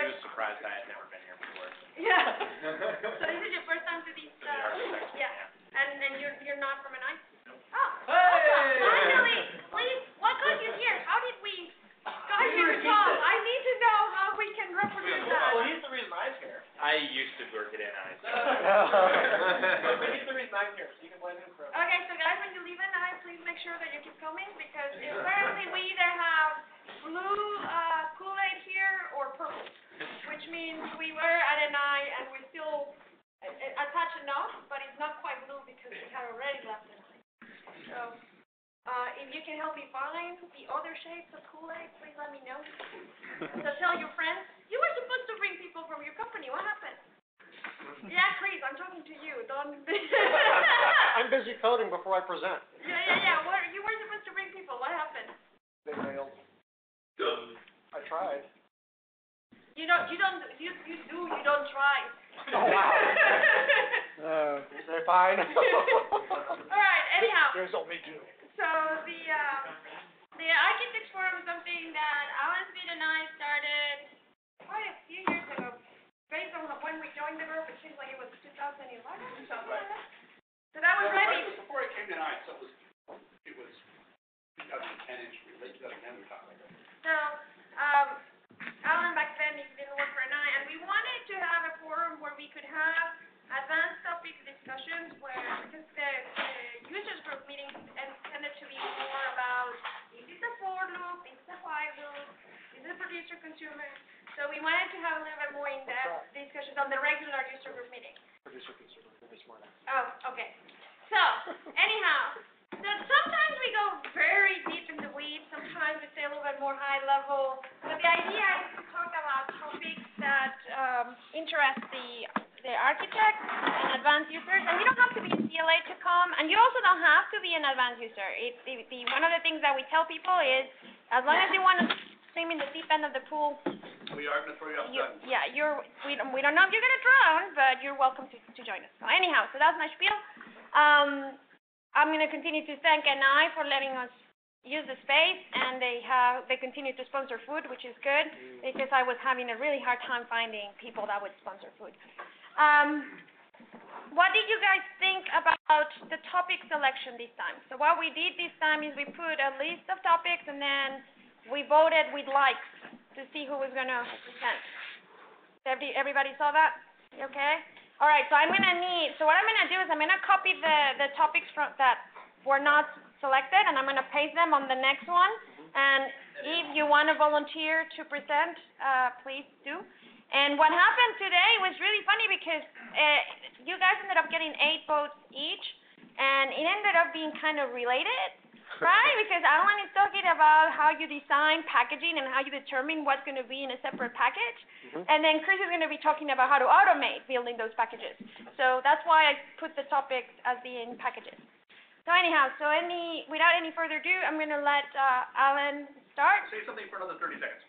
He was surprised I had never been here before. Yeah. So this is your first time to these, yeah. And you're not from an I? Oh, hey! Awesome. Finally, please, what got you here? How did we got you involved? I need to know how we can reproduce that. Well, he's the reason I'm here. I used to work at NI. But he's the reason I'm here, so you can blame him for it. Okay, so guys, when you leave NI, please make sure that you keep coming, because apparently we either have blue Kool-Aid here or purple, which means we were at NI and we still attach enough, but it's not quite blue because we have already left NI. So, if you can help me find the other shades of Kool-Aid, please let me know. So tell your friends. You were supposed to bring people from your company. What happened? Yeah, Chris, I'm talking to you. Don't. I'm busy coding before I present. Yeah. What, you were supposed to bring people. What happened? They failed. I tried. You don't try. Oh, wow. They're fine. All right, anyhow. There's only two. So the Architects Forum is something that Alan Smith and I started quite a few years ago, based on when we joined the group. It seems like it was 2011 or something like that. So that was right before I came to NI, so it was 2010-ish, late 2010 we talked about it. So Alan back then he didn't work for NI, and we wanted to have a forum where we could have advanced topic discussions where, because the users group meetings tended to be more about, is this a for loop, is this a while loop, is this a producer-consumer? So we wanted to have a little bit more in-depth discussions on the regular user group meeting. Producer-consumer, very smart. Oh, okay. So, anyhow, so sometimes we go very deep in the weeds, sometimes we stay a little bit more high level, but the idea is to talk about topics that interest the architects and advanced users, and you don't have to be a CLA to come, and you also don't have to be an advanced user. One of the things that we tell people is, as long as you want to swim in the deep end of the pool, We are going to throw you off the gun. yeah, we don't know if you're going to drown, but you're welcome to join us. So anyhow, so that's my spiel. I'm going to continue to thank NI for letting us use the space, and they continue to sponsor food, which is good, because I was having a really hard time finding people that would sponsor food. What did you guys think about the topic selection this time? So what we did this time is we put a list of topics, and then we voted with likes to see who was going to present. Everybody saw that? Okay? All right, so what I'm going to do is I'm going to copy the topics that were not selected, and I'm going to paste them on the next one. And if you want to volunteer to present, please do. And what happened today was really funny because you guys ended up getting 8 votes each, and it ended up being kind of related, right? Because Alan is talking about how you design packaging and how you determine what's going to be in a separate package. And then Chris is going to be talking about how to automate building those packages. So that's why I put the topics as being packages. So anyhow, without any further ado, I'm going to let Alan start. Say something for another 30 seconds.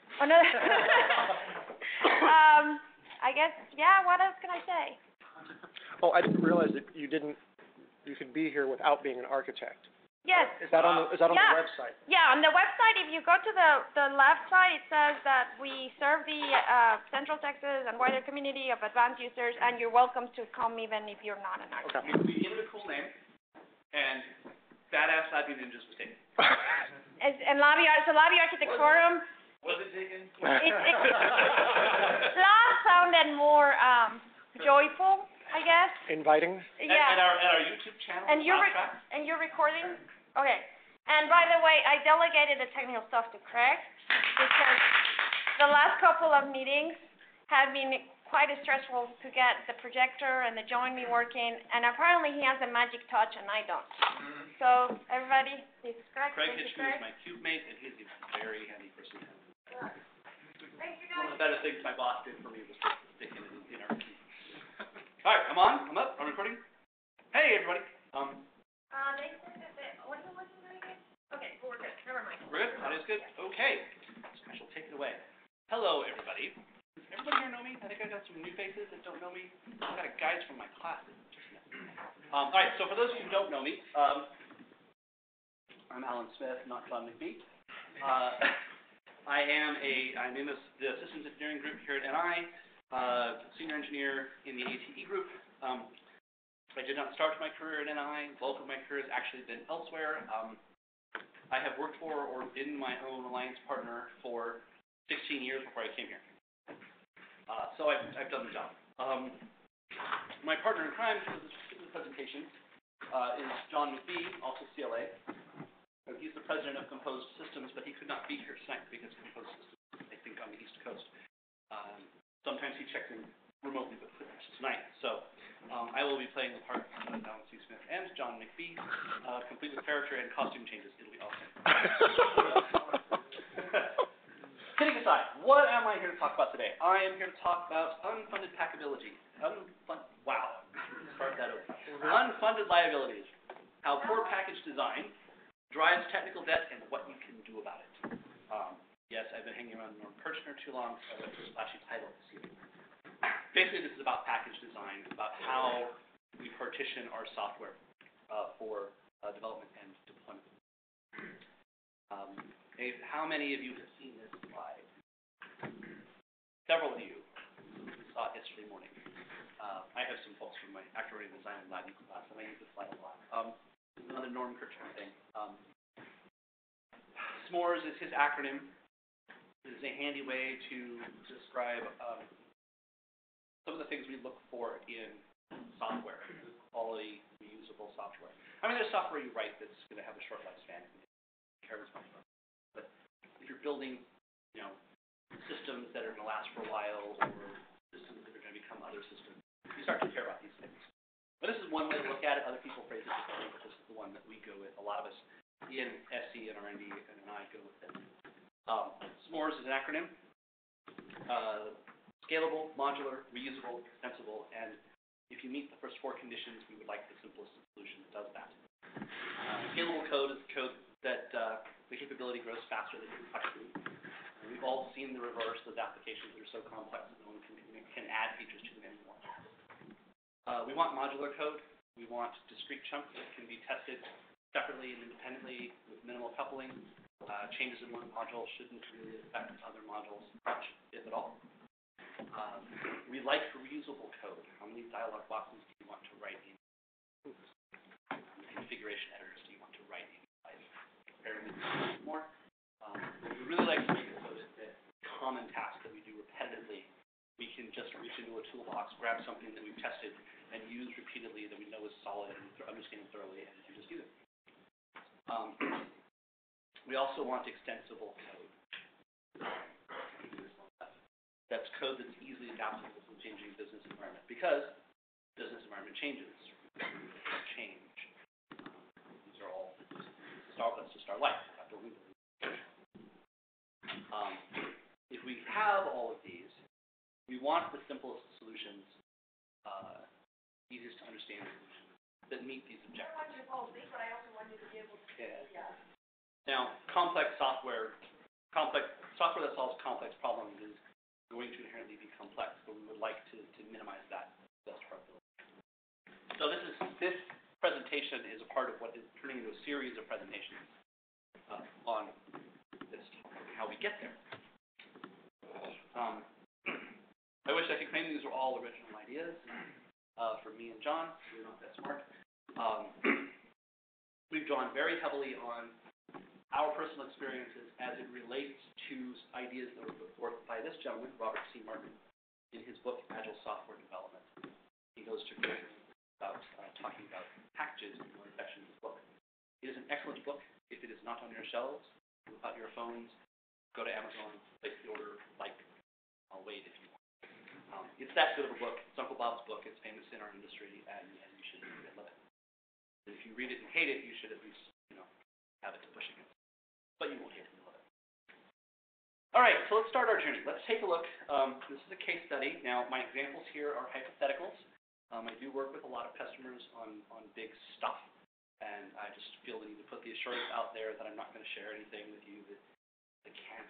I guess, yeah, what else can I say? Oh, I didn't realize that you could be here without being an architect. Yes. Is that on the website? Yeah, on the website, if you go to the left side, it says that we serve the Central Texas and wider community of advanced users, and you're welcome to come even if you're not an architect. Okay. We gave it a cool name, and Badass LabVIEW Ninjas was taken. And LabVIEW Architect Forum. Was it taken? Lab sounded more joyful, I guess. Inviting? Yeah. And our YouTube channel. And you're recording? Okay. And by the way, I delegated the technical stuff to Craig because the last couple of meetings have been quite stressful to get the projector and the join me working, and apparently he has a magic touch and I don't. So everybody, this is Craig. Craig Hitchcock is my cube mate, and he's a very handy person. Thank you, One guys. of the better things my boss did for me was to stick in our team. All right, I'm on. I'm up. I'm recording. Hey, everybody. They said that what are you looking at again? Okay, we're good. Never mind. We're good? Audio's good? Okay. I shall take it away. Hello, everybody. Does everybody here know me? I think I got some new faces that don't know me. I got guys from my class that just met me. All right, so for those who don't know me, I'm Alan Smith, not John McBee. I'm in the systems engineering group here at NI, senior engineer in the ATE group. I did not start my career at NI. The bulk of my career has actually been elsewhere. I have worked for or been my own alliance partner for 16 years before I came here. So I've done the job. My partner in crime for this presentation is John McBee, also CLA. He's the president of Composed Systems, but he could not be here tonight because Composed Systems, I think, on the East Coast. Sometimes he checks in remotely, but tonight. So I will be playing the part of Alan C. Smith and John McBee, complete with character and costume changes. It'll be awesome. Kidding aside, what am I here to talk about today? I am here to talk about unfunded packability. Wow. Start that over. Unfunded liabilities. How poor package design drives technical debt and what you can do about it. Yes, I've been hanging around Norm Kirchner too long, so I wrote this flashy title this evening. Basically, this is about package design, about how we partition our software for development and deployment. How many of you have seen this slide? Several of you saw it yesterday morning. I have some folks from my Actor Design and LabVIEW class, and I use this slide a lot. This is another Norm Kirchner thing. Smores is his acronym. It is a handy way to describe some of the things we look for in software, quality, reusable software. I mean, there's software you write that's going to have a short lifespan. But if you're building, systems that are going to last for a while, or systems that are going to become other systems, you start to care about these things. But this is one way to look at it. Other people phrase it differently, but this is the one that we go with. A lot of us in SC and R&D and I go with it. Smores is an acronym. Scalable, modular, reusable, extensible, and if you meet the first 4 conditions, we would like the simplest solution that does that. Scalable code is the code that the capability grows faster than complexity. We've all seen the reverse, those applications that are so complex that no one can add features to them anymore. We want modular code. We want discrete chunks that can be tested separately and independently with minimal coupling. Changes in one module shouldn't really affect other modules much, if at all. We like reusable code. How many dialog boxes do you want to write in? How many configuration editors do you want to write in? More. We really like to make it so that common tasks that we do repetitively, we can just reach into a toolbox, grab something that we've tested and use repeatedly that we know is solid and understand thoroughly, and just use it. We also want extensible code. That's code that's easily adaptable to the changing business environment, because business environment changes. Change. These are all that's just our life. If we have all of these, we want the simplest solutions, easiest to understand solutions that meet these objectives. I want you to follow me, but I also want you to be able to Now, complex software that solves complex problems is going to inherently be complex, but we would like to minimize that best of our ability. So this presentation is a part of what is turning into a series of presentations on this topic, how we get there. I wish I could claim these were all original ideas for me and John. We're not that smart. We've drawn very heavily on our personal experiences as it relates to ideas that were put forth by this gentleman, Robert C. Martin, in his book, Agile Software Development. He goes to great lengths about talking about packages in one section of his book. It is an excellent book. If it is not on your shelves, without your phones, go to Amazon, place the order, I'll wait if you want. It's that good of a book. It's Uncle Bob's book. It's famous in our industry, and you should read it and love it. If you read it and hate it, you should at least, have it to push against. But you won't hate it and love it. All right, so let's start our journey. Let's take a look. This is a case study. Now, my examples here are hypotheticals. I do work with a lot of customers on big stuff, and I just feel the need to put the assurance out there that I'm not going to share anything with you that can't.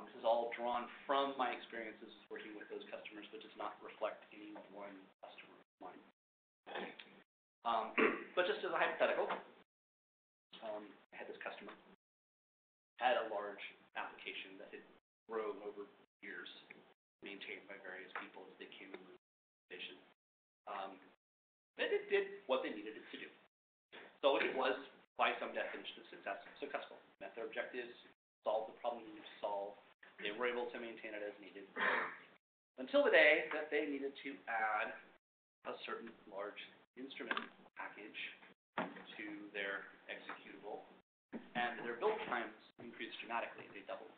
This is all drawn from my experiences working with those customers, but does not reflect any one customer of mine. But just as a hypothetical, I had this customer. had a large application that had grown over years, maintained by various people as they came into the organization. And it did what they needed it to do. So it was, by some definition, successful. Met their objectives, solved the problem they needed to solve. They were able to maintain it as needed. Until the day that they needed to add a certain large instrument package to their executable, and their build times increased dramatically. They doubled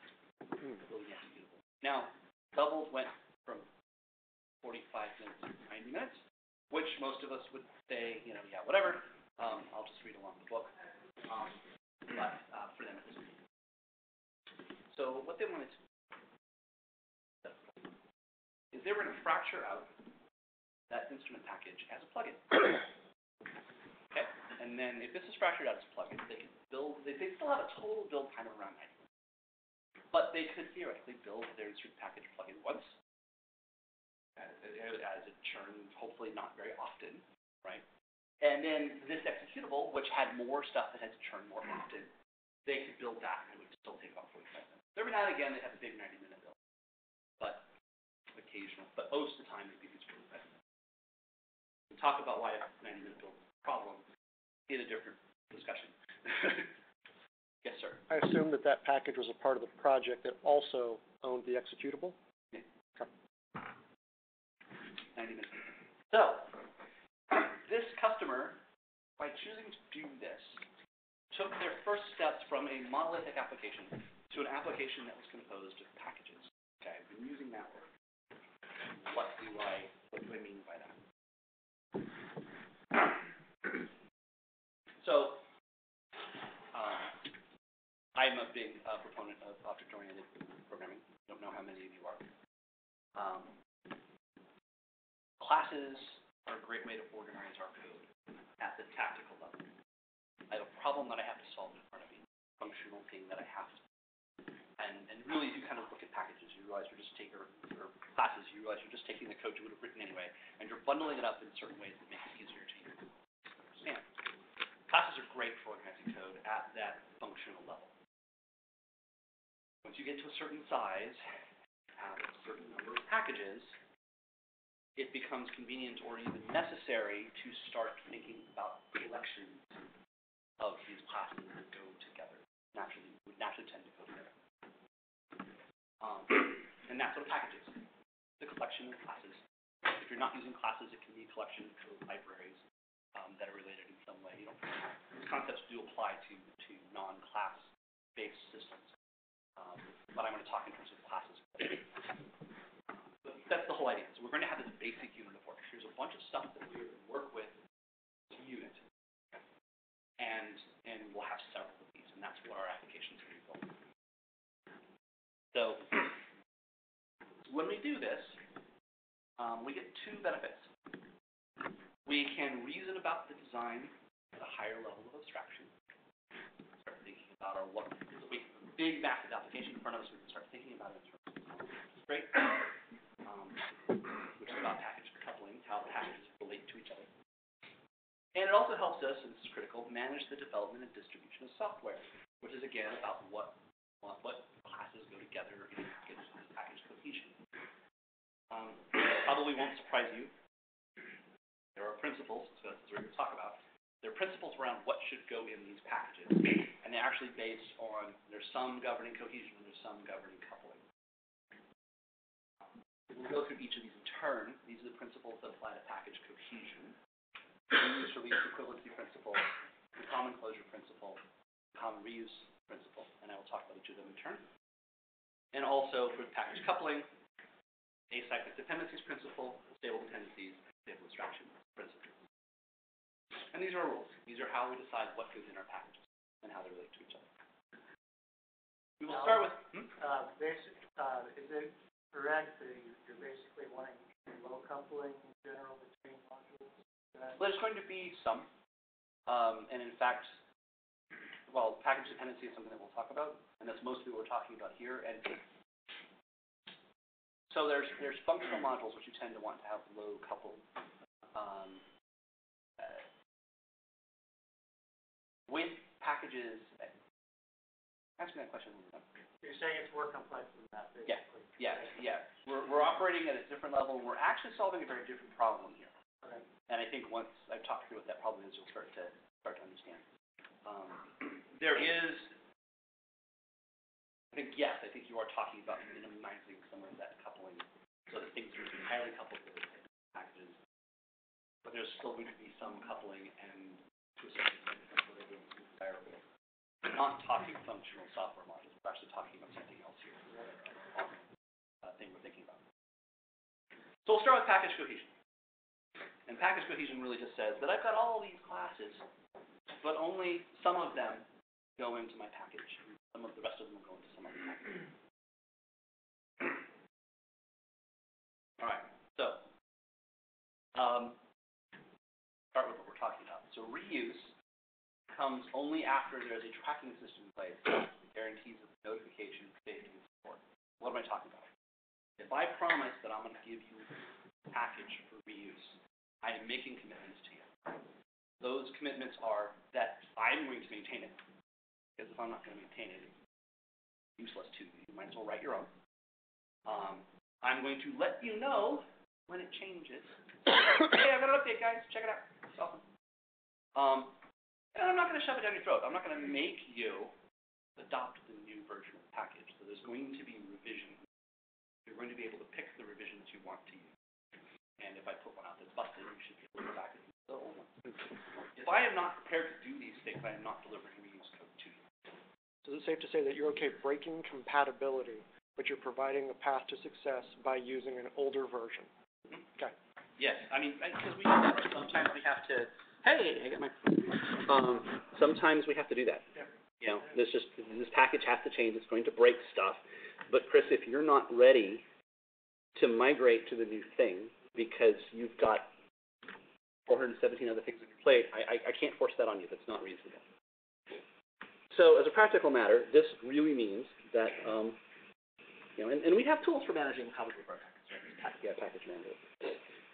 building the executable. Now, doubled went from 45 minutes to 90 minutes, which most of us would say, yeah, whatever. I'll just read along the book. But for them, it was. So what they wanted to is they were going to fracture out that instrument package as a plugin. Okay, and then if this is fractured out as a plugin, they could build. They still have a total build time of around 90 minutes, but they could theoretically build their instrument package plugin once, as it churned, hopefully not very often, right? And then this executable, which had more stuff that had to churn more often, they could build that, and it would still take about 45 minutes. Every now and again, they have a big 90-minute build, but occasional. But most of the time, it'd be these 45 minutes. We'll talk about why a 90-minute build is a problem in a different discussion. Yes, sir. I assume that package was a part of the project that also owned the executable? Yeah. Okay. 90 minutes. So, this customer, by choosing to do this, took their first steps from a monolithic application to an application that was composed of packages. Okay, I've been using that word. What do I mean by that? So, I'm a big proponent of object-oriented programming. Don't know how many of you are. Classes are a great way to organize our code at the tactical level. I have a problem that I have to solve in front of me, a functional thing that I have to. And really, if you kind of look at packages, you realize you're just taking, or classes, you realize you're just taking the code you would have written anyway, and you're bundling it up in certain ways that make it easier to understand. Classes are great for organizing code at that functional level. Once you get to a certain size, have a certain number of packages, it becomes convenient or even necessary to start thinking about collections of these classes that go together. Would naturally tend to go together. And that's what a package is. It's a collection of classes. If you're not using classes, it can be a collection of code libraries that are related in some way. These concepts do apply to non-class-based systems. But I'm going to talk in terms of classes. But that's the whole idea. So we're going to have this basic unit of work. Here's a bunch of stuff that we're going to work with as a unit. And we'll have several of these, and that's what our applications are going to be built. So when we do this, we get two benefits. We can reason about the design at a higher level of abstraction. Start thinking about our big, massive application in front of us. We can start thinking about it in terms of great, which is about package coupling, how packages relate to each other. And it also helps us, and this is critical, manage the development and distribution of software, which is again about what classes go together in this package cohesion. Probably won't surprise you. There are principles, so that's what we're going to talk about. There are principles around what should go in these packages, and they're actually based on, there's some governing cohesion and there's some governing coupling. We'll go through each of these in turn. These are the principles that apply to package cohesion. Reuse release equivalency principle, the common closure principle, common reuse principle, and I will talk about each of them in turn. And also for package coupling, acyclic dependencies principle, stable dependencies, stable abstraction principle. And these are our rules. These are how we decide what goes in our packages and how they relate to each other. We will start with. Is it correct that you're basically wanting low coupling in general between modules? Well, there's going to be some, and in fact, package dependency is something that we'll talk about, and that's mostly what we're talking about here. And so there's functional modules which you tend to want to have low coupled. With packages, Ask me that question one more time. You're saying it's more complex than that, Yeah. basically? Yeah. We're operating at a different level. We're actually solving a very different problem here. Okay. And I think once I've talked through what that problem is, you'll start to understand. There is, I think you are talking about minimizing some of that coupling so that things are entirely coupled with the packages. But there's still going to be some coupling, and to a certain extent, what is desirable. We're not talking functional software modules. We're actually talking about something else here. Thing we're thinking about. So we'll start with package cohesion. And package cohesion really just says that I've got all these classes, but only some of them go into my package. Some of the rest of them go into some other package. All right. So start with what we're talking about. So reuse comes only after there's a tracking system in place that guarantees notification, safety, and support. What am I talking about? If I promise that I'm going to give you a package for reuse, I am making commitments to you. Those commitments are that I'm going to maintain it. Because if I'm not going to maintain it, it's useless to you. You might as well write your own. I'm going to let you know when it changes. Hey, I've got an update, guys. Check it out. It's awesome. And I'm not going to shove it down your throat. I'm not going to make you adopt the new version of the package. So there's going to be revision. You're going to be able to pick the revision that you want to use. And if I put one out that's busted, you should be able to go back and use the old one. If I am not prepared to do these things, I am not delivering reuse code to you. So is it safe to say that you're okay breaking compatibility, but you're providing a path to success by using an older version? Okay. Yes, I mean, because sometimes we have to. Hey, I got my. Sometimes we have to do that. Yeah. You know, this package has to change. It's going to break stuff. But Chris, if you're not ready to migrate to the new thing because you've got 417 other things on your plate, I can't force that on you. That's not reasonable. So as a practical matter, this really means that you know, and we have tools for managing how we work package manager.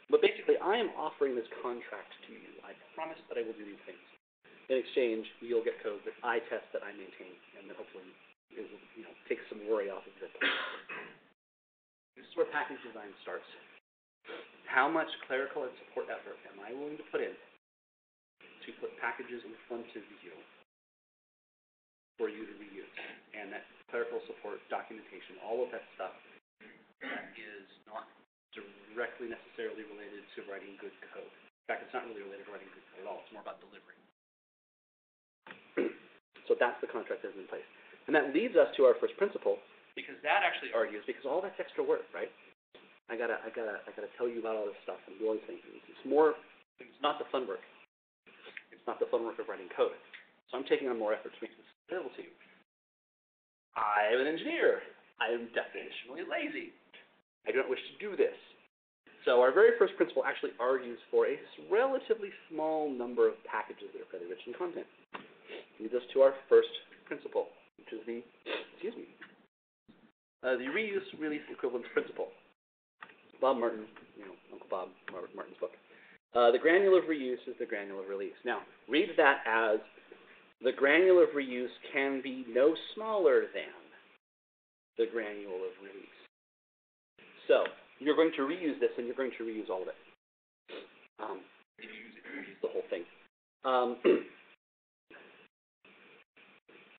But basically, I am offering this contract to you. I promise that I will do these things. In exchange, you'll get code that I test, that I maintain, and that hopefully it will, you know, take some worry off of your plate. This is where package design starts. How much clerical and support effort am I willing to put in to put packages in front of you for you to reuse? And that clerical support, documentation, all of that stuff that is not directly necessarily related to writing good code. In fact, it's not really related to writing good code at all. It's more about delivery. So that's the contract that's in place. And that leads us to our first principle, because that actually argues, because all that's extra work, right? I gotta tell you about all this stuff and do all these things. It's not the fun work. It's not the fun work of writing code. So I'm taking on more effort to make this available to you. I'm an engineer. I am definitionally lazy. I do not wish to do this. So our very first principle actually argues for a relatively small number of packages that are fairly rich in content. Leads us to our first principle, which is the reuse release equivalence principle. Bob Martin, Uncle Bob Martin's book. The granule of reuse is the granule of release. Now, read that as the granule of reuse can be no smaller than the granule of release. So, you're going to reuse this, and you're going to reuse all of it. If you use it, you reuse the whole thing.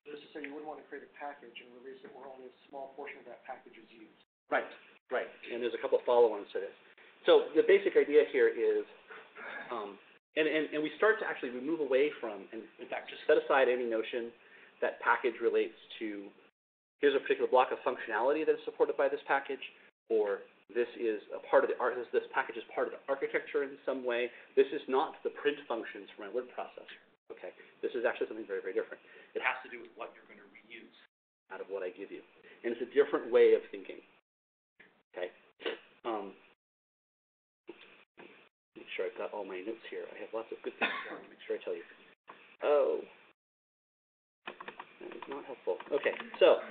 This is to say you wouldn't want to create a package and release it where only a small portion of that package is used. Right. And there's a couple of follow-ons to this. So the basic idea here is, and we start to actually move away from, and in fact just set aside any notion that package relates to, here's a particular block of functionality that is supported by this package, or this is a part of the this package is part of the architecture in some way. This is not the print functions for my word processor. Okay, this is actually something very, very different. It has to do with what you're going to reuse out of what I give you, and it's a different way of thinking. Okay. Make sure I've got all my notes here. I have lots of good things here. Make sure I tell you. Oh, that is not helpful. Okay, so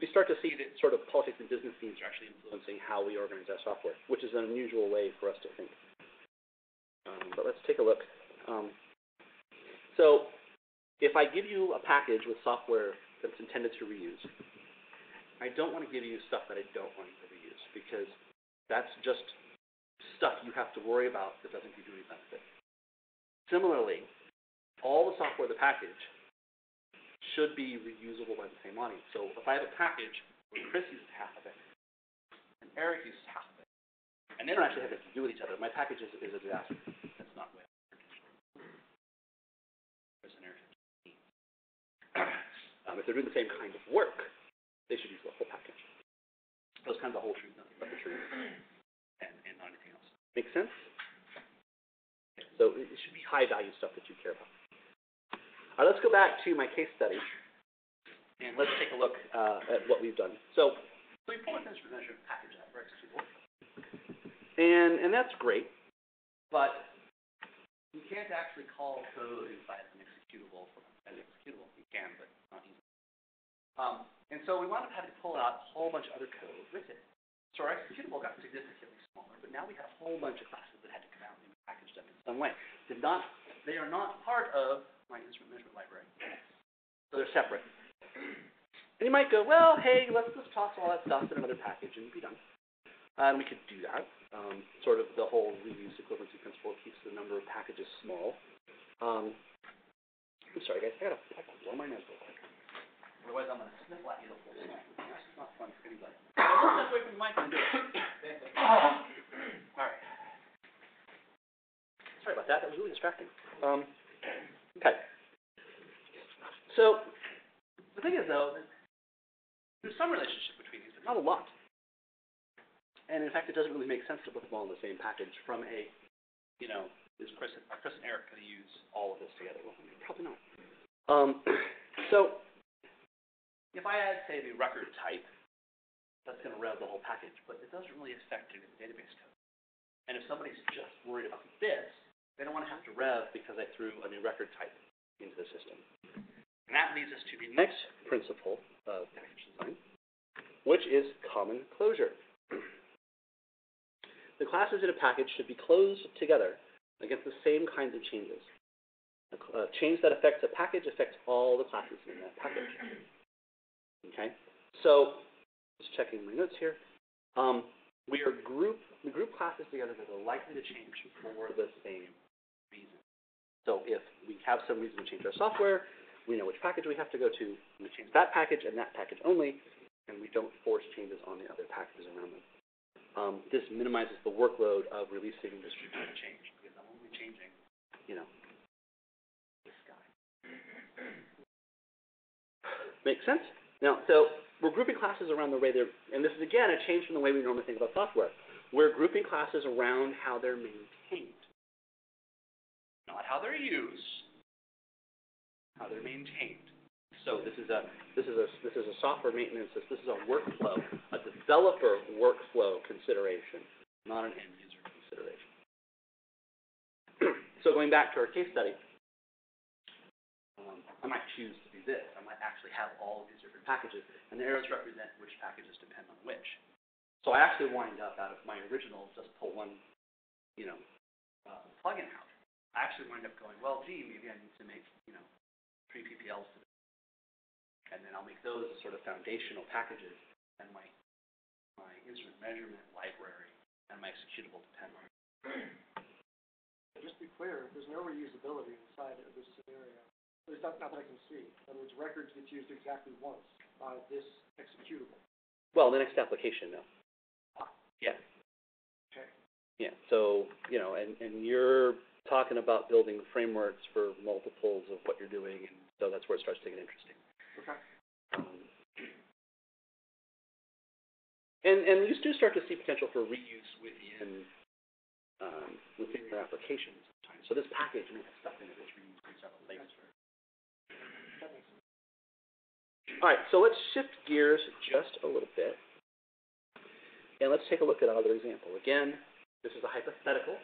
we start to see that sort of politics and business themes are actually influencing how we organize our software, which is an unusual way for us to think. But let's take a look. So if I give you a package with software that's intended to reuse, I don't want to give you stuff that I don't want you to reuse, because that's just stuff you have to worry about that doesn't give you any benefit. Similarly, all the software of the package should be reusable by the same audience. So if I have a package where Chris uses half of it, and Eric uses half of it, and they don't actually have anything to do with each other, my package is a disaster. That's not the way Chris and Eric have if they're doing the same kind of work, they should use the whole package. Those kinds of whole truth, nothing but the truth, and not anything else. Make sense? So it should be high-value stuff that you care about. All right, let's go back to my case study, and let's take a look at what we've done. So we pull an instrument measure package out for executable, and that's great, but you can't actually call code inside an executable as executable. You can, but not easily. And so we wound up having to pull out a whole bunch of other code with it. So our executable got significantly smaller, but now we have a whole bunch of classes that had to come out and be packaged up in some way. They are not part of my instrument measurement library. So they're separate. And you might go, well, hey, let's just toss all that stuff in another package and be done. And we could do that. Sort of the whole reuse equivalency principle keeps the number of packages small. I'm sorry, guys. I gotta blow my nose real quick. Otherwise, I'm going to sniffle at you the whole time. It's not fun for anybody. Don't step away from the mic and do it. All right. Sorry about that. That was really distracting. Okay. So the thing is, though, that there's some relationship between these, but not a lot. And in fact, it doesn't really make sense to put them all in the same package from a, is Chris and Eric going to use all of this together? Well, probably not. So if I add, say, the record type, that's going to rev the whole package, but it doesn't really affect the database code. And if somebody's just worried about this, they don't want to have to rev because I threw a new record type into the system. And that leads us to the next principle of package design, which is common closure. The classes in a package should be closed together against the same kinds of changes. A change that affects a package affects all the classes in that package. Okay, so just checking my notes here. We group classes together that are likely to change for the same reason. So if we have some reason to change our software, we know which package we have to go to, and we change that package and that package only, and we don't force changes on the other packages around them. This minimizes the workload of releasing and distributing change, because I'm only changing, this guy. Make sense? Now, so we're grouping classes around the way they're, and this is, again, a change from the way we normally think about software. We're grouping classes around how they're maintained. Not how they're used, how they're maintained. So this is a software maintenance, this is a workflow, a developer workflow consideration, not an end user consideration. So going back to our case study, I might choose to do this. I might actually have all of these different packages, and the arrows represent which packages depend on which. So I actually wind up out of my original just pull one, plugin out. I actually wind up going, well, gee, maybe I need to make, 3 PPLs to this. And then I'll make those as sort of foundational packages, and my instrument measurement library and my executable depend on it. Just to be clear, there's no reusability inside of this scenario. There's not that I can see. In other words, records gets used exactly once by this executable. Well, the next application, no. Yeah. Okay. Yeah. So, and you're talking about building frameworks for multiples of what you're doing, and so that's where it starts to get interesting. Okay. And you do start to see potential for reuse within your applications sometimes. So this package may have stuff in it that's reused in several places. All right, so let's shift gears just a little bit, and let's take a look at another example. Again, this is a hypothetical,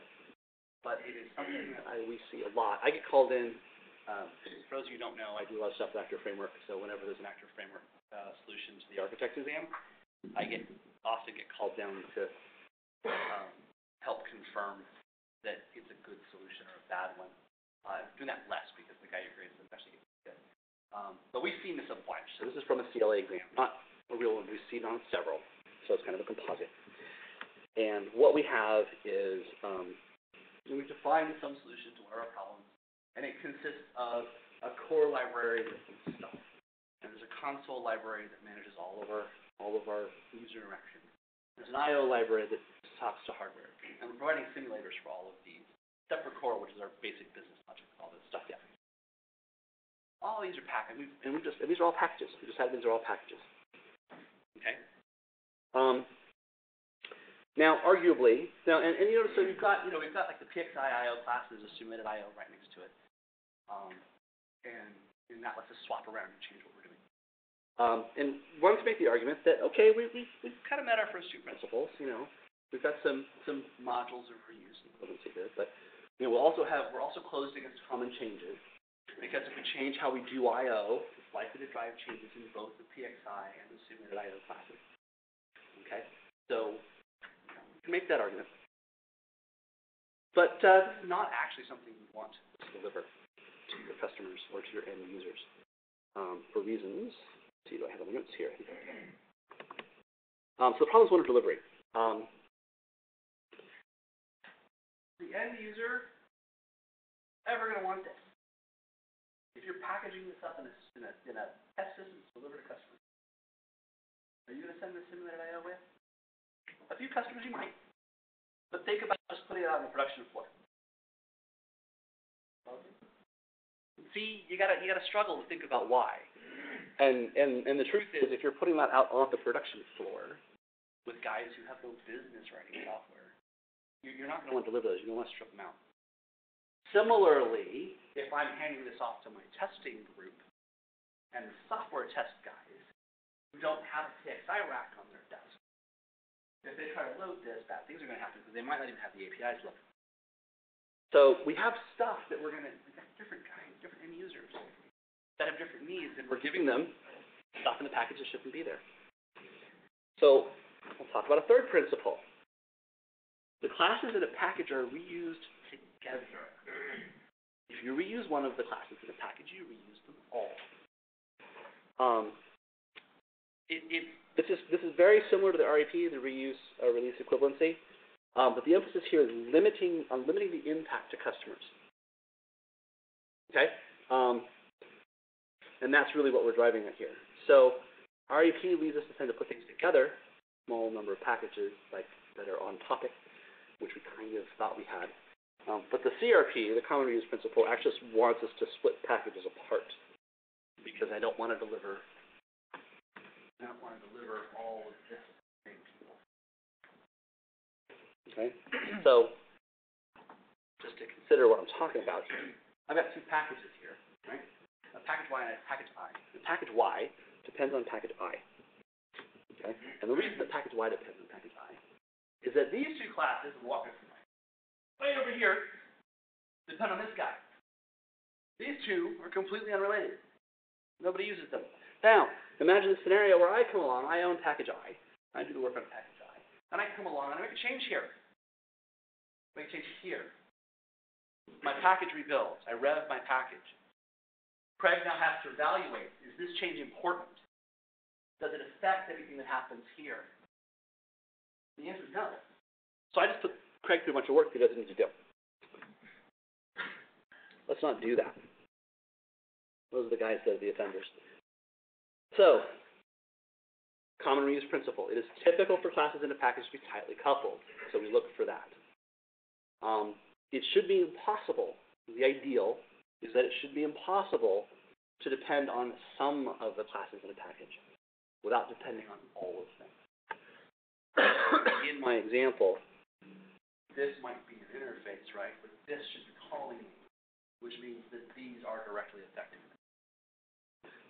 but it is something that we see a lot. I get called in. For those of you who don't know, I do a lot of stuff with Actor Framework, so whenever there's an Actor Framework solution to the architect exam, I often get called down to help confirm that it's a good solution or a bad one. I'm doing that less because the guy who creates it actually gets it. But we've seen this a bunch. So this is from a CLA exam, not a real one. We've seen on several, so it's kind of a composite. And what we have is we've defined some solution to one of our problems, and it consists of a core library with some stuff. And there's a console library that manages all of our user interactions. There's an I/O library that talks to hardware, and we're providing simulators for all of these, except for core, which is our basic business logic, all this stuff. Yeah. All these are packaged, and these are all packages. We just had these are all packages. Okay. Now, arguably, and you notice, so we've got like the PXI I/O class, there's a submitted I/O right next to it, and that lets us swap around and change what we're doing. And one can make the argument that okay, we've kind of met our first two principles. We've got some modules of reuse and equivalency here, but we're also closed against common changes. Because if we change how we do I/O, it's likely to drive changes in both the PXI and the submitted I/O classes. Okay, so we can make that argument. But this is not actually something we want to deliver to your customers or to your end users for reasons. Let's see, do I have the notes here? So the problem is one of delivery. The end user ever going to want this? If you're packaging this up in a test system to deliver to customers, are you going to send the simulated I/O with? A few customers you might, but think about just putting it out on the production floor. See, you gotta struggle to think about why. And the truth is, if you're putting that out on the production floor with guys who have no business writing software, you're not going to want to deliver those. You're going to want to strip them out. Similarly, if I'm handing this off to my testing group and the software test guys who don't have a PXI rack on their desk, if they try to load this, bad things are going to happen because they might not even have the APIs loaded. So we have stuff that we've got different guys, different end users that have different needs, and we're giving them stuff in the package that shouldn't be there. So we'll talk about a third principle. The classes in a package are reused together. If you reuse one of the classes in a package, you reuse them all. This is very similar to the REP, the reuse release equivalency, but the emphasis here is limiting the impact to customers. Okay, and that's really what we're driving at here. So REP leads us to tend to put things together, small number of packages that are on topic, which we kind of thought we had. But the CRP, the common reuse principle, actually wants us to split packages apart because I don't want to deliver all of this thing. Okay, so just to consider what I'm talking about here, I've got two packages here, right? A package Y and a package I. The package Y depends on package I. Okay, and the reason that package Y depends on package I is that these two classes, and walk us through right over here, depend on this guy. These two are completely unrelated. Nobody uses them. Now, imagine a scenario where I come along, I own package I do the work on package I, and I come along and I make a change here. Make a change here. My package rebuilds. I rev my package. Craig now has to evaluate, is this change important? Does it affect anything that happens here? The answer is no. So I just put Craig through a bunch of work he doesn't need to do. Let's not do that. Those are the guys that are the offenders. So, common reuse principle. It is typical for classes in a package to be tightly coupled, so we look for that. It should be impossible. The ideal is that it should be impossible to depend on some of the classes in a package without depending on all of them. In my example, this might be an interface, right? But this should be calling me, which means that these are directly affecting them.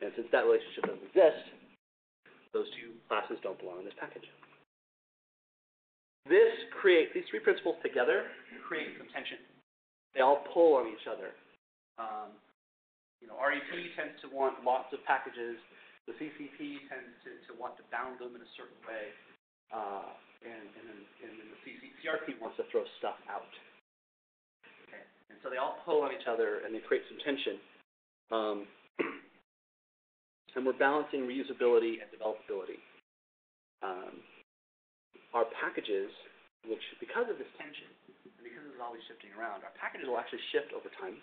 And since that relationship doesn't exist, those two classes don't belong in this package. These three principles together create some tension. They all pull on each other. REP tends to want lots of packages. The CCP tends to want to bound them in a certain way. And then the CRP wants to throw stuff out. Okay. And so they all pull on each other and they create some tension. and we're balancing reusability and developability. Our packages, which because of this tension, and because it's always shifting around, our packages will actually shift over time.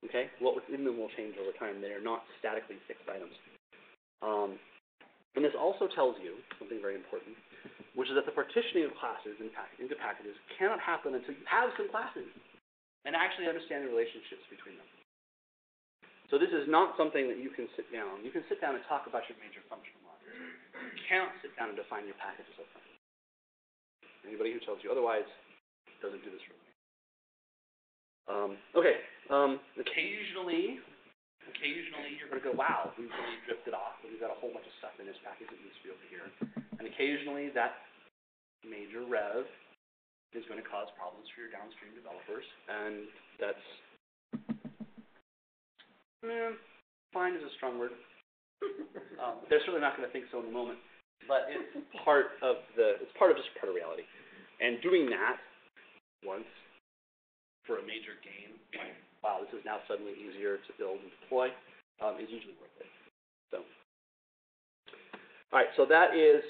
Okay? What was in them will change over time. They are not statically fixed items. And this also tells you something very important, which is that the partitioning of classes into packages cannot happen until you have some classes and actually understand the relationships between them. So this is not something that you can sit down. You can sit down and talk about your major functional modules. You cannot sit down and define your packages up front. Anybody who tells you otherwise doesn't do this really. Occasionally you're going to go, wow, we've really drifted off, and we've got a whole bunch of stuff in this package that needs to be over here. And occasionally that major rev is going to cause problems for your downstream developers, and that's fine is a strong word. They're certainly not going to think so in the moment, but it's part of reality. And doing that once for a major gain, like, wow, this is now suddenly easier to build and deploy, is usually worth it. So, all right, so that is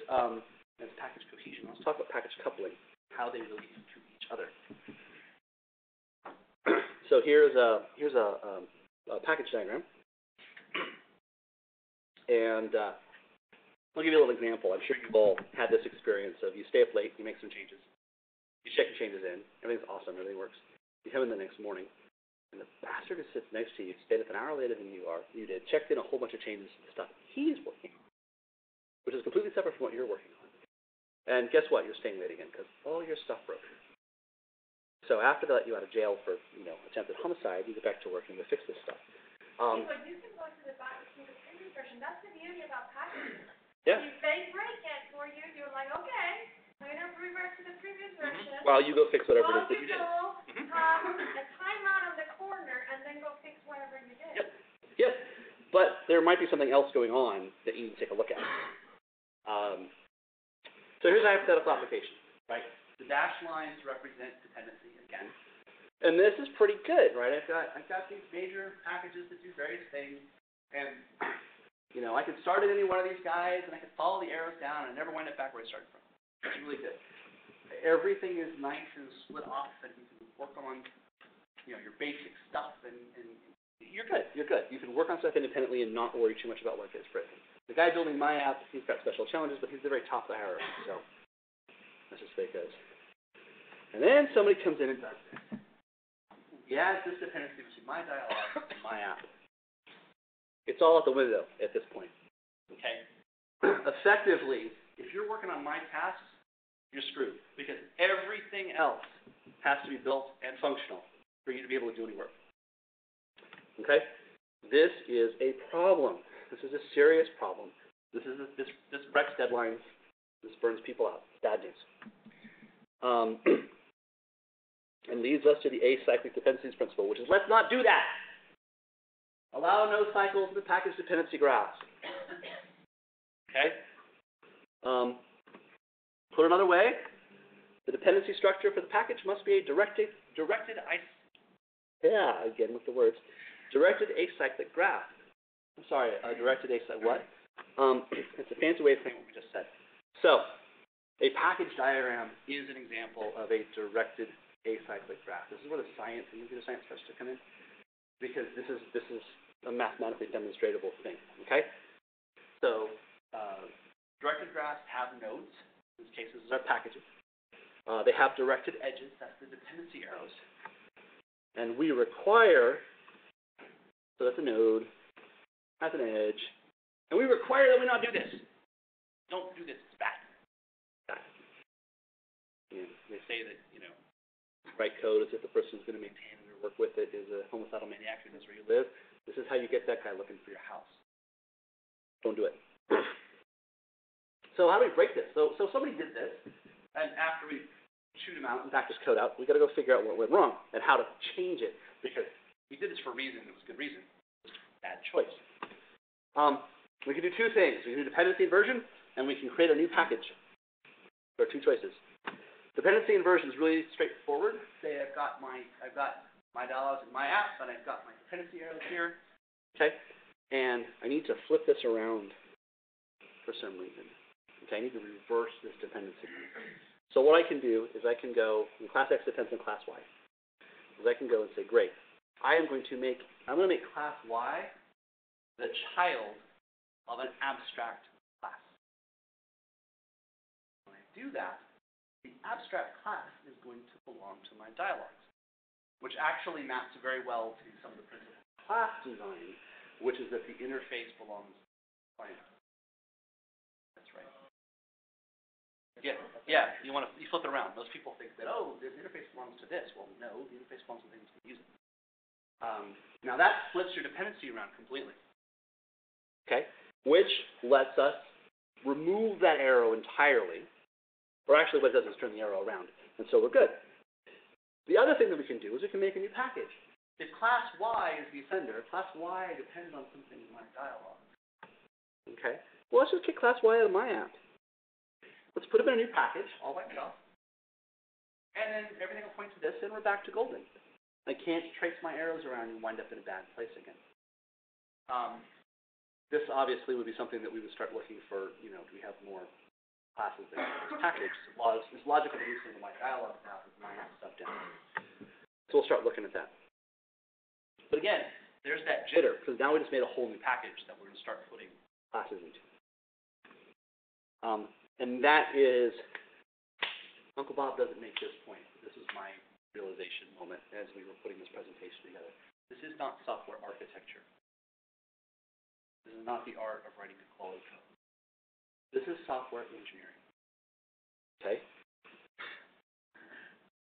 that's package cohesion. Let's talk about package coupling, how they relate to each other. So here's a package diagram, and I'll give you a little example. I'm sure you've all had this experience of you stay up late, you make some changes, you check your changes in, everything's awesome, everything works. You come in the next morning, and the bastard who sits next to you stayed up an hour later than you did, checked in a whole bunch of changes to stuff he's working on, which is completely separate from what you're working on. And guess what? You're staying late again because all your stuff broke. So after they let you out of jail for attempted homicide, you get back to work and you fix this stuff. But you can go to the previous version. That's the beauty about packages. Yeah. If they break it for you, you're like, okay, I'm going to revert to the previous version. While you go fix whatever it is that you did. Have a timeout on the corner and then go fix whatever you did. Yep. But there might be something else going on that you need to take a look at. So here's a hypothetical application, right? The dashed lines represent dependency again. And this is pretty good, right? I've got these major packages that do various things, and I can start at any one of these guys, and I can follow the arrows down, and never wind up back where I started from. It's really good. Everything is nice and split off, and you can work on, your basic stuff, and you're good. You're good. You can work on stuff independently and not worry too much about what gets written. The guy building my app, he's got special challenges, but he's the very top of the hierarchy, so that's just the way it goes. And then somebody comes in and does this. He adds this dependency between my dialog and my app. It's all out the window at this point. Okay? Effectively, if you're working on my tasks, you're screwed, because everything else has to be built and functional for you to be able to do any work. Okay? This is a problem. This is a serious problem. This breaks deadlines. This burns people out. It's bad news. And leads us to the acyclic dependencies principle, which is let's not do that. Allow no cycles in the package dependency graphs. Okay? Put another way, the dependency structure for the package must be a directed acyclic graph. I'm sorry, a directed acyclic, what? It's a fancy way of saying what we just said. So, a package diagram is an example of a directed acyclic graph. This is where the science and computer science starts to come in, because this is a mathematically demonstratable thing. Okay? So, directed graphs have nodes. In this case, these are packages. They have directed edges. That's the dependency arrows. And we require, so that's a node, that's an edge, and we require that we not do this. Don't do this. It's bad. They say that, write code as if the person who's going to maintain it or work with it is a homicidal maniac who knows where you live. This is how you get that guy looking for your house. Don't do it. So how do we break this? So somebody did this, and after we shoot him out and back his code out, we got to go figure out what went wrong and how to change it, because we did this for a reason. It was a good reason. Bad choice. We can do two things. We can do dependency inversion, and we can create a new package. There are two choices. Dependency inversion is really straightforward. Say I've got my dialogues in my app, and I've got my dependency arrows here. Okay. and I need to flip this around for some reason. Okay, I need to reverse this dependency. So what I can do is I can go, class X depends on class Y. Is I can go and say, great, I'm going to make class Y the child of an abstract class. When I do that, the abstract class is going to belong to my dialogues, which actually maps very well to some of the principles of class design, which is that the interface belongs to the client. That's right. Yeah. You flip it around. Most people think that, oh, the interface belongs to this. Well, no, the interface belongs to things to use it. Now that flips your dependency around completely. Okay, which lets us remove that arrow entirely, or actually what it does is turn the arrow around, and so we're good. The other thing that we can do is we can make a new package. If class Y is the offender, class Y depends on something in my dialog. Okay, well, let's just kick class Y out of my app. Let's put it in a new package, all by itself, and then everything will point to this, and we're back to golden. I can't trace my arrows around and wind up in a bad place again. This obviously would be something that we would start looking for, do we have more classes that have this package? It's logical to do something in my dialog now with my stuff down. So we'll start looking at that. But again, there's that jitter, because now we just made a whole new package that we're going to start putting classes into. And that is, Uncle Bob doesn't make this point. This is my realization moment as we were putting this presentation together. This is not software architecture. This is not the art of writing a quality code. This is software engineering. Okay?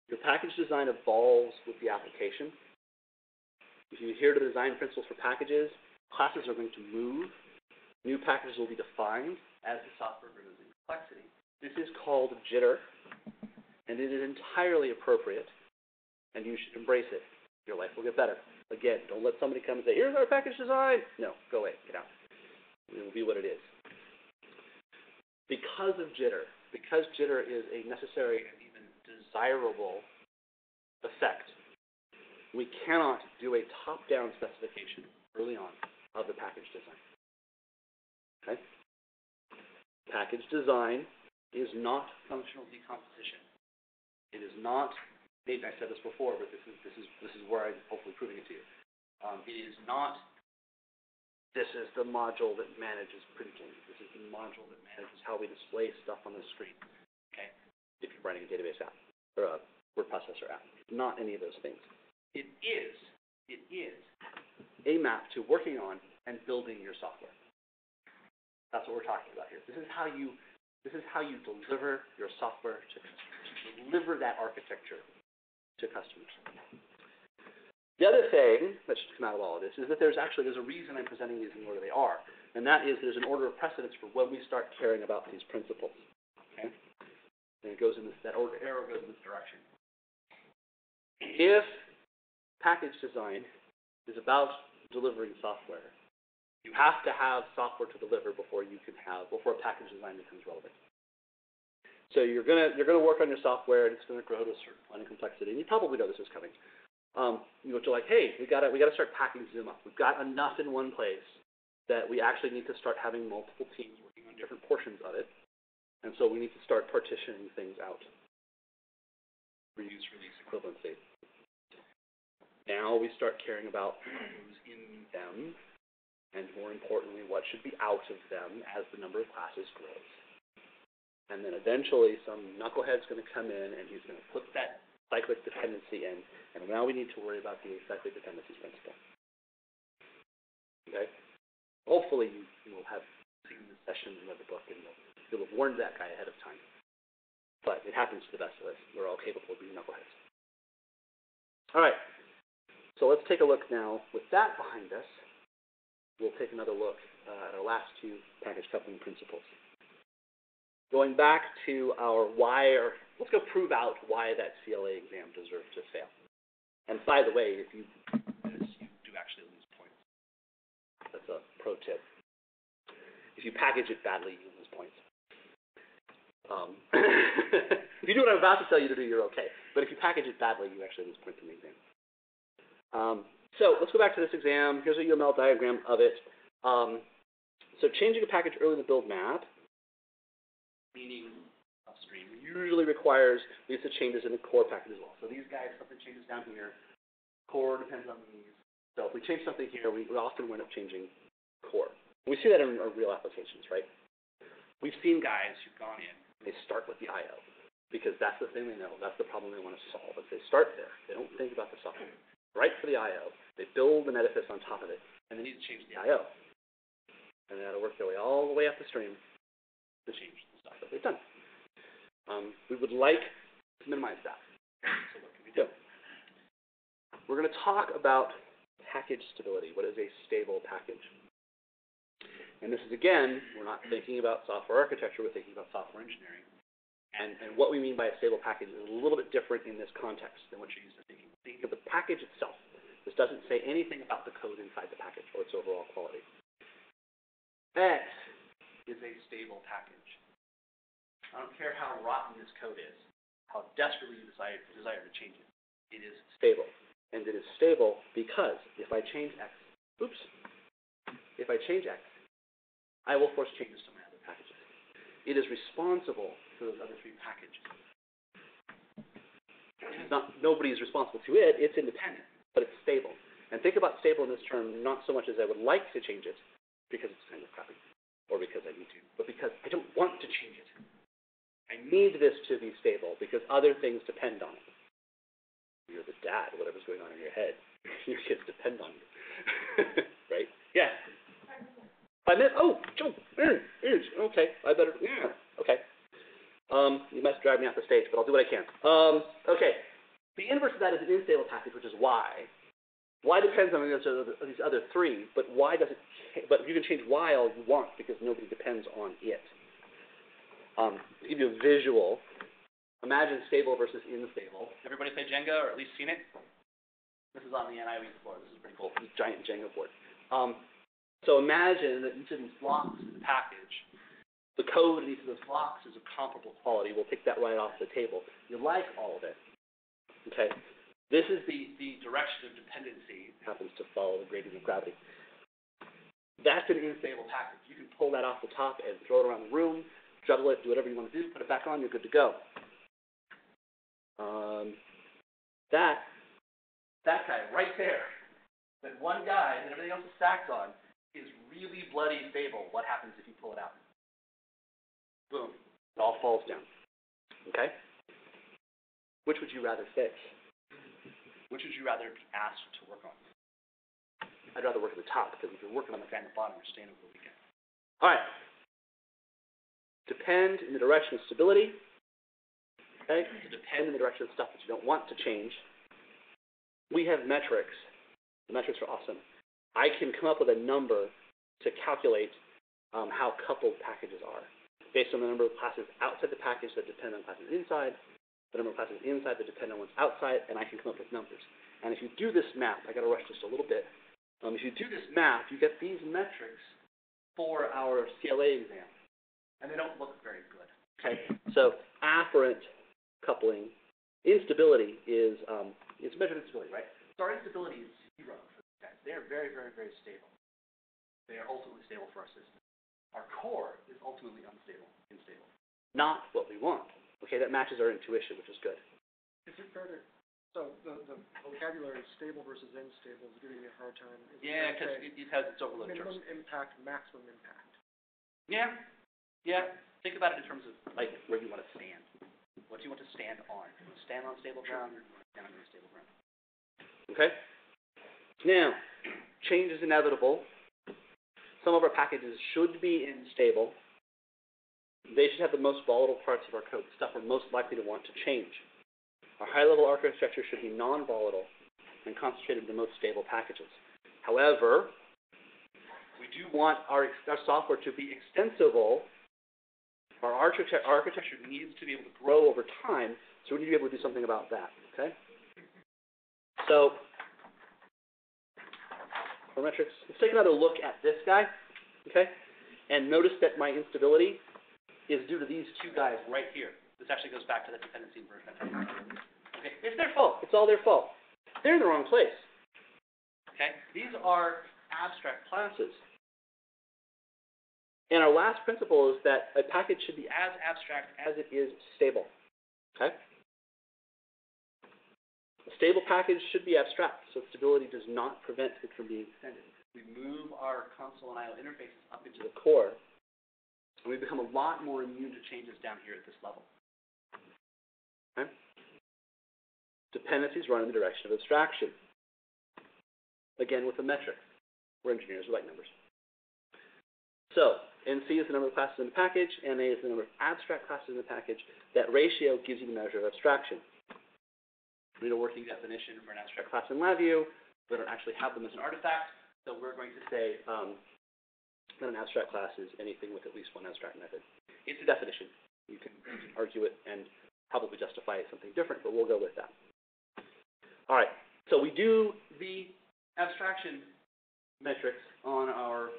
Your package design evolves with the application. If you adhere to the design principles for packages, classes are going to move. New packages will be defined as the software grows in complexity. This is called jitter, and it is entirely appropriate, and you should embrace it. Your life will get better. Again, don't let somebody come and say, here's our package design. No, go away, get out. It will be what it is. Because jitter is a necessary and even desirable effect, we cannot do a top-down specification early on of the package design. Okay? Package design is not functional decomposition. It is not, maybe I said this before, but this is where I'm hopefully proving it to you. It is not, this is the module that manages printing. This is the module that manages how we display stuff on the screen. Okay? If you're writing a database app or a word processor app. Not any of those things. It is a map to working on and building your software. That's what we're talking about here. This is how you deliver your software to customers. Deliver that architecture to customers. The other thing that should come out of all of this is that there's a reason I'm presenting these in the order they are, and that is there's an order of precedence for when we start caring about these principles. Okay? And it goes in this, that order, arrow goes in this direction. If package design is about delivering software, you have to have software to deliver before a package design becomes relevant. So you're gonna work on your software, and it's gonna grow to a certain point of complexity, and you probably know this is coming. You're like, hey, we gotta start packing Zoom up. We've got enough in one place that we actually need to start having multiple teams working on different portions of it, and so we need to start partitioning things out. Reuse, release, equivalency. Now we start caring about who's in them, and more importantly, what should be out of them as the number of classes grows. And then eventually some knucklehead's going to come in and he's going to put that cyclic dependency in, and now we need to worry about the cyclic dependencies principle. Okay? Hopefully you will have seen the session and read the book, and you'll have warned that guy ahead of time. But it happens to the best of us. We're all capable of being knuckleheads. All right. So let's take a look now. With that behind us, we'll take another look at our last two package coupling principles. Going back to our let's go prove out why that CLA exam deserves to fail. And by the way, if you do this, you do actually lose points. That's a pro tip. If you package it badly, you lose points. If you do what I'm about to tell you to do, you're okay. But if you package it badly, you actually lose points in the exam. So let's go back to this exam. Here's a UML diagram of it. So changing a package early in the build map, meaning upstream, usually requires at least the changes in the core package as well. So these guys, something changes down here. Core depends on these. So if we change something here, we often wind up changing core. And we see that in our real applications, right? We've seen guys who've gone in, they start with the I/O because that's the thing they know, that's the problem they want to solve. If they start there, they don't think about the software. Right for the I/O, they build an edifice on top of it, and they need to change the I/O. And they got to work their way all the way up the stream to change the stuff that they've done. We would like to minimize that. So what can we do? We're going to talk about package stability. What is a stable package? And this is, again, we're not thinking about software architecture, we're thinking about software engineering. And what we mean by a stable package is a little bit different in this context than what you're used to thinking. Think of the package itself. This doesn't say anything about the code inside the package or its overall quality. X is a stable package. I don't care how rotten this code is, how desperately you desire to change it. It is stable. And it is stable because if I change X, if I change X, I will force changes to my other packages. It is responsible for those other three packages. Nobody is responsible to it, it's independent, but it's stable. And think about stable in this term not so much as I would like to change it, because it's kind of crappy, or because I need to, but because I don't want to change it. I need this to be stable because other things depend on it. You're the dad, whatever's going on in your head, your kids depend on you. Right? Yeah. 5 minutes? Oh, okay. I better, okay. You must drive me off the stage, but I'll do what I can. Okay. The inverse of that is an unstable package, which is Y. Y depends on these other three, but Y doesn't. But you can change Y all you want because nobody depends on it. To give you a visual, imagine stable versus unstable. Everybody play Jenga, or at least seen it? This is on the NIW board. This is pretty cool. This is a giant Jenga board. So imagine that each of these blocks is a package. The code in each of those blocks is of comparable quality. We'll take that right off the table. You like all of it. Okay? This is the direction of dependency. It happens to follow the gradient of gravity. That's an unstable package. You can pull that off the top and throw it around the room, juggle it, do whatever you want to do, put it back on, you're good to go. That guy right there, that one guy that everything else is stacked on, is really bloody stable. What happens if you pull it out? Boom. It all falls down. Okay? Which would you rather fix? Which would you rather be asked to work on? I'd rather work at the top, because if you're working on the guy at the bottom, you're staying over the weekend. All right. Depend in the direction of stability. Okay? To depend in the direction of stuff that you don't want to change. We have metrics. The metrics are awesome. I can come up with a number to calculate how coupled packages are, based on the number of classes outside the package that depend on classes inside, the number of classes inside that depend on ones outside, and I can come up with numbers. And if you do this math, I got to rush just a little bit. If you do this math, you get these metrics for our CLA exam, and they don't look very good. Okay, so afferent coupling, instability is it's measured instability, right? So our instability is 0 for these guys. They are very, very, very stable. They are ultimately stable for our system. Our core is ultimately unstable, instable. Not what we want. Okay, that matches our intuition, which is good. Is it fair to, so the vocabulary stable versus unstable is giving me a hard time. Yeah, because it has its overlooked terms. Minimum impact, maximum impact. Yeah, yeah. Think about it in terms of like where you want to stand. What do you want to stand on? Do you want to stand on stable ground, or do you want to stand on unstable ground? Okay. Now, change is inevitable. Some of our packages should be unstable. They should have the most volatile parts of our code, stuff we're most likely to want to change. Our high-level architecture should be non-volatile and concentrated in the most stable packages. However, we do want our software to be extensible. Our architecture needs to be able to grow over time, so we need to be able to do something about that. Okay? So, for metrics, let's take another look at this guy. Okay? And notice that my instability is due to these two guys right here. This actually goes back to the dependency inversion. Okay, it's their fault. It's all their fault. They're in the wrong place. Okay, these are abstract classes. And our last principle is that a package should be as abstract as it is stable. Okay? A stable package should be abstract, so stability does not prevent it from being extended. We move our console and I/O interfaces up into the core, and we become a lot more immune to changes down here at this level. Okay? Dependencies run in the direction of abstraction. Again, with a metric. We're engineers, we like numbers. So, NC is the number of classes in the package, NA is the number of abstract classes in the package. That ratio gives you the measure of abstraction. We need a working definition for an abstract class in LabVIEW. We don't actually have them as an artifact, so we're going to say that an abstract class is anything with at least one abstract method. It's a definition. You can argue it and probably justify it something different, but we'll go with that. All right, so we do the abstraction metrics on our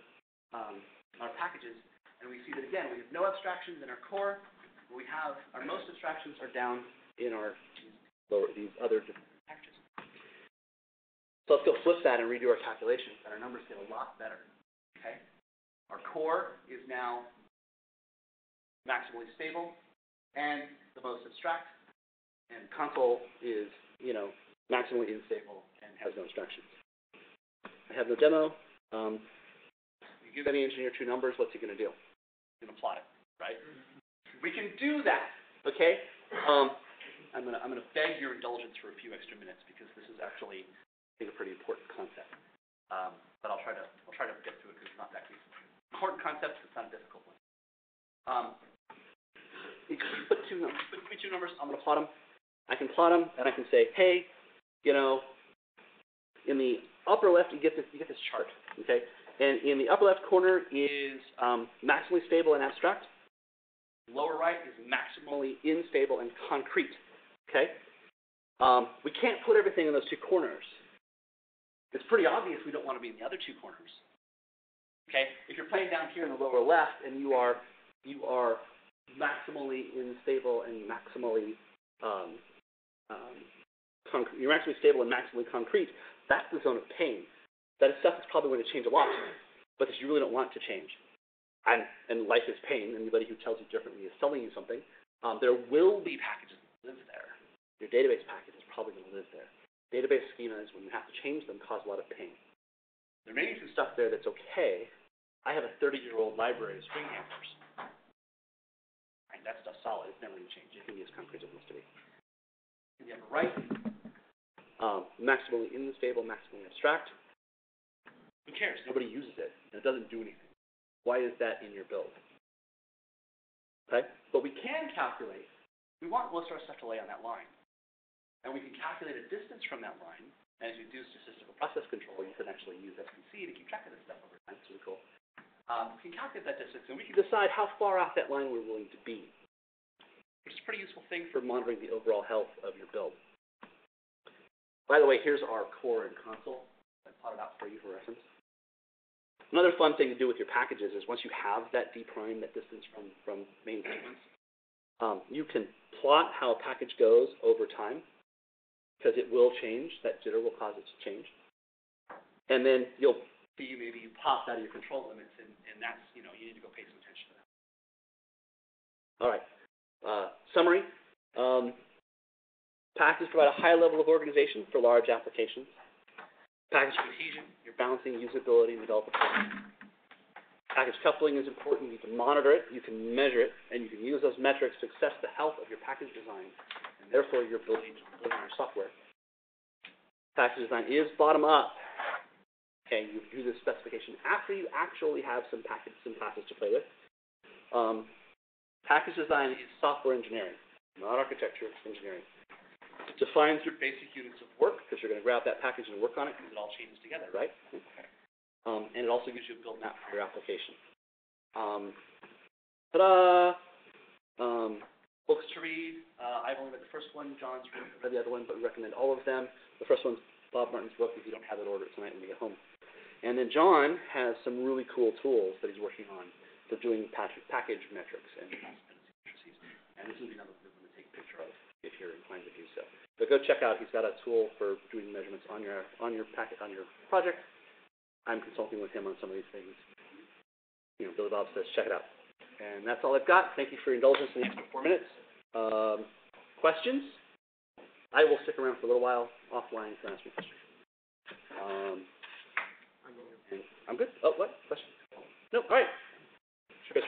packages, and we see that again, we have no abstractions in our core. We have our most abstractions are down in our these other different packages. So let's go flip that and redo our calculations, and our numbers get a lot better. Okay, our core is now maximally stable and the most abstract, and console is maximally unstable and has no abstractions. I have no demo. You give any engineer two numbers, what's he going to do? He's going to plot it, right? We can do that, okay? I'm gonna beg your indulgence for a few extra minutes because this is actually, I think, a pretty important concept. But I'll try to get through it because it's not that easy. Important concept, it's not a difficult one. You put two numbers. Put me two numbers. I'm gonna plot them. I can plot them, and I can say, hey, in the upper left, you get this chart, okay? And in the upper left corner is maximally stable and abstract. Lower right is maximally unstable and concrete, okay? We can't put everything in those two corners. It's pretty obvious we don't want to be in the other two corners, okay? If you're playing down here in the lower left and you are maximally unstable and maximally you're maximally stable and maximally concrete, that's the zone of pain. That is stuff that's probably going to change a lot, but that you really don't want to change. And life is pain. Anybody who tells you differently is telling you something. There will be packages that live there. Your database package is probably going to live there. Database schemas, when you have to change them, cause a lot of pain. There may be some stuff there that's okay. I have a 30-year-old library of string handlers. Right, that stuff's solid. It's never going to change. It can be as concrete as it wants to be. In the upper right, maximally unstable, maximally abstract. Who cares? Nobody uses it, and it doesn't do anything. Why is that in your build? Okay? But we can calculate. We want most of our stuff to lay on that line. And we can calculate a distance from that line. And as you do statistical process control, you can actually use SPC to keep track of this stuff over time. It's really cool. We can calculate that distance, and we can decide how far off that line we're willing to be, which is a pretty useful thing for monitoring the overall health of your build. By the way, here's our core and console. I plotted out for you for reference. Another fun thing to do with your packages is once you have that d prime, that distance from main segments, you can plot how a package goes over time, because it will change. That jitter will cause it to change. And then you'll see maybe you popped out of your control limits, and that's, you need to go pay some attention to that. All right. Summary. Packages provide a high level of organization for large applications. Package cohesion, you're balancing usability and developer performance. Package coupling is important. You can monitor it, you can measure it, and you can use those metrics to assess the health of your package design, and therefore your ability to deliver your software. Package design is bottom up. Okay, you do this specification after you actually have some classes to play with. Package design is software engineering, not architecture, it's engineering. It defines your basic units of work, because you're going to grab that package and work on it, because it all changes together, right? And it also gives you a build map for your application. Ta-da! Books to read. I've only read the first one. John's read the other one, but we recommend all of them. The first one's Bob Martin's book. If you don't have it, order it tonight when you get home. And then John has some really cool tools that he's working on for doing package metrics and dependencies. And this will be another good one to take a picture of if you're inclined to do so. But go check out. He's got a tool for doing measurements on your project. I'm consulting with him on some of these things. Billy Bob says, check it out. And that's all I've got. Thank you for your indulgence in the extra 4 minutes. Questions? I will stick around for a little while offline to ask me questions. I'm good. Oh, what? Question? No, all right. Sure.